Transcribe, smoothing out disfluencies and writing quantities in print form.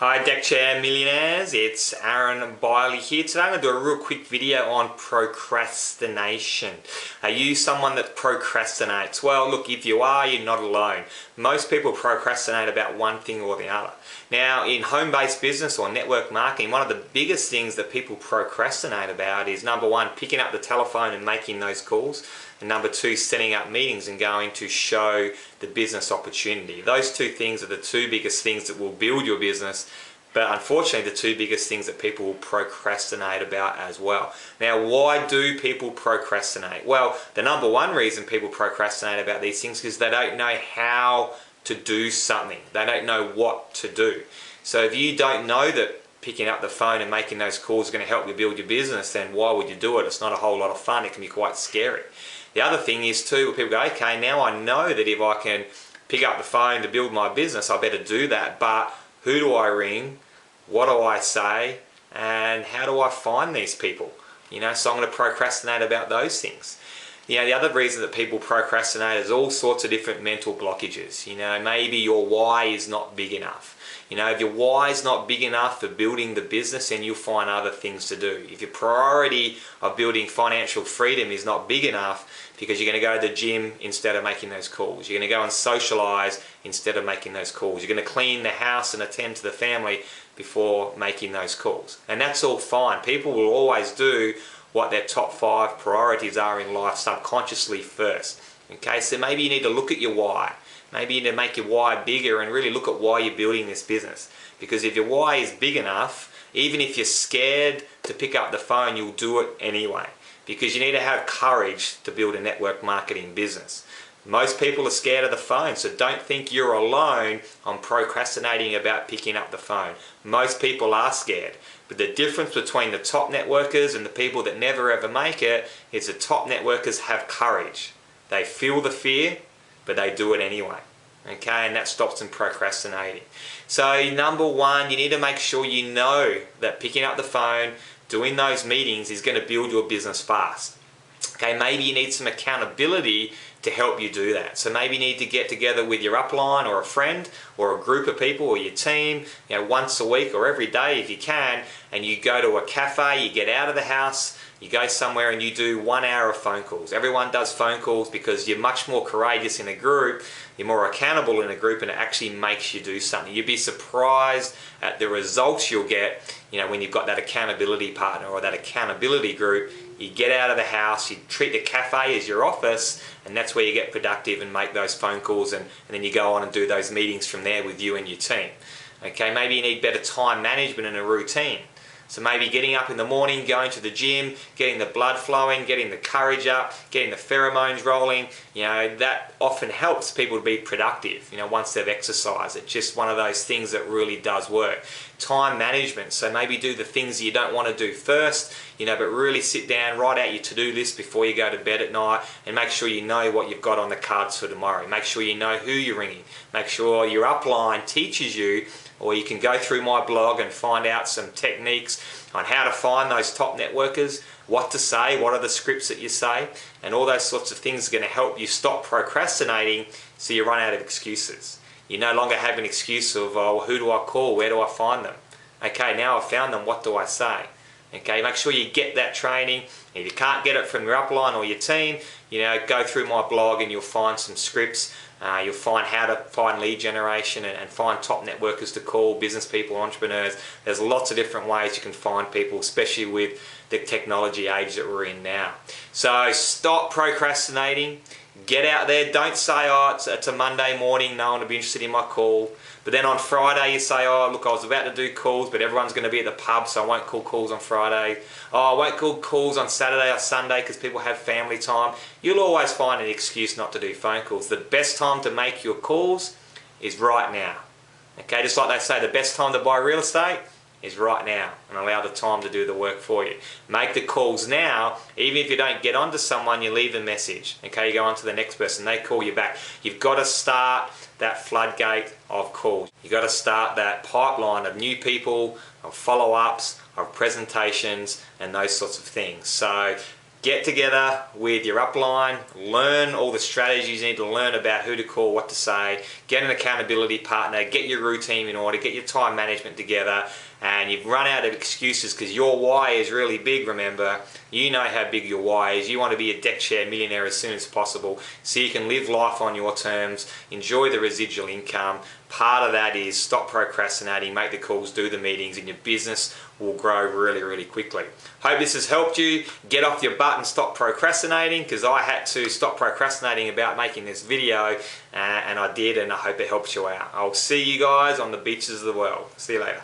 Hi Deck Chair Millionaires, it's Aaron Biley here. Today I'm going to do a real quick video on procrastination. Are you someone that procrastinates? Well, look, if you are, you're not alone. Most people procrastinate about one thing or the other. Now, in home-based business or network marketing, one of the biggest things that people procrastinate about is number one, picking up the telephone and making those calls. And number two, setting up meetings and going to show the business opportunity. Those two things are the two biggest things that will build your business, but unfortunately the two biggest things that people will procrastinate about as well. Now, why do people procrastinate? Well, the number one reason people procrastinate about these things is they don't know how to do something. They don't know what to do. So if you don't know that picking up the phone and making those calls is going to help you build your business, then why would you do it? It's not a whole lot of fun. It can be quite scary. The other thing is too, where people go, okay, now I know that if I can pick up the phone to build my business, I better do that. But who do I ring? What do I say? And how do I find these people? So I'm going to procrastinate about those things. The other reason that people procrastinate is all sorts of different mental blockages. Maybe your why is not big enough. If your why is not big enough for building the business, then you'll find other things to do. If your priority of building financial freedom is not big enough because you're going to go to the gym instead of making those calls, you're going to go and socialize instead of making those calls, you're going to clean the house and attend to the family before making those calls. And that's all fine. People will always do what their top 5 priorities are in life subconsciously first. Okay, so maybe you need to look at your why. Maybe you need to make your why bigger and really look at why you're building this business. Because if your why is big enough, even if you're scared to pick up the phone, you'll do it anyway. Because you need to have courage to build a network marketing business. Most people are scared of the phone, so don't think you're alone on procrastinating about picking up the phone. Most people are scared. But the difference between the top networkers and the people that never ever make it is the top networkers have courage. They feel the fear, but they do it anyway. Okay, and that stops them procrastinating. So number one, you need to make sure you know that picking up the phone, doing those meetings is going to build your business fast. Okay, maybe you need some accountability to help you do that. So maybe you need to get together with your upline or a friend or a group of people or your team, once a week or every day if you can, and you go to a cafe, you get out of the house, you go somewhere and you do 1 hour of phone calls. Everyone does phone calls because you're much more courageous in a group, you're more accountable in a group, and it actually makes you do something. You'd be surprised at the results you'll get, when you've got that accountability partner or that accountability group. You get out of the house, you treat the cafe as your office, and that's where you get productive and make those phone calls, and then you go on and do those meetings from there with you and your team. Okay, maybe you need better time management and a routine. So maybe getting up in the morning, going to the gym, getting the blood flowing, getting the courage up, getting the pheromones rolling, that often helps people to be productive, once they've exercised. It's just one of those things that really does work. Time management, so maybe do the things you don't want to do first, but really sit down, write out your to-do list before you go to bed at night, and make sure you know what you've got on the cards for tomorrow. Make sure you know who you're ringing. Make sure your upline teaches you, or you can go through my blog and find out some techniques on how to find those top networkers, what to say, what are the scripts that you say, and all those sorts of things are going to help you stop procrastinating so you run out of excuses. You no longer have an excuse of, oh, who do I call, where do I find them? Okay, now I've found them, what do I say? Okay, make sure you get that training. If you can't get it from your upline or your team, go through my blog and you'll find some scripts. You'll find how to find lead generation and find top networkers to call, business people, entrepreneurs. There's lots of different ways you can find people, especially with the technology age that we're in now. So stop procrastinating. Get out there. Don't say, oh, it's a Monday morning, no one will be interested in my call. But then on Friday you say, oh, look, I was about to do calls, but everyone's going to be at the pub, so I won't call calls on Friday. Oh, I won't call calls on Saturday or Sunday because people have family time. You'll always find an excuse not to do phone calls. The best time to make your calls is right now. Okay, just like they say, the best time to buy real estate is right now, and allow the time to do the work for you. Make the calls now. Even if you don't get onto someone, you leave a message. Okay, you go on to the next person, they call you back. You've got to start that floodgate of calls. You've got to start that pipeline of new people, of follow-ups, of presentations, and those sorts of things. So Get together with your upline, learn all the strategies you need to learn about who to call, what to say, get an accountability partner, get your routine in order, get your time management together, and you've run out of excuses because your why is really big, remember. You know how big your why is. You want to be a deck chair millionaire as soon as possible so you can live life on your terms, enjoy the residual income. Part of that is stop procrastinating, make the calls, do the meetings, and your business will grow really, really quickly. Hope this has helped you. Get off your butt and stop procrastinating, because I had to stop procrastinating about making this video, and I did, and I hope it helps you out. I'll see you guys on the beaches of the world. See you later.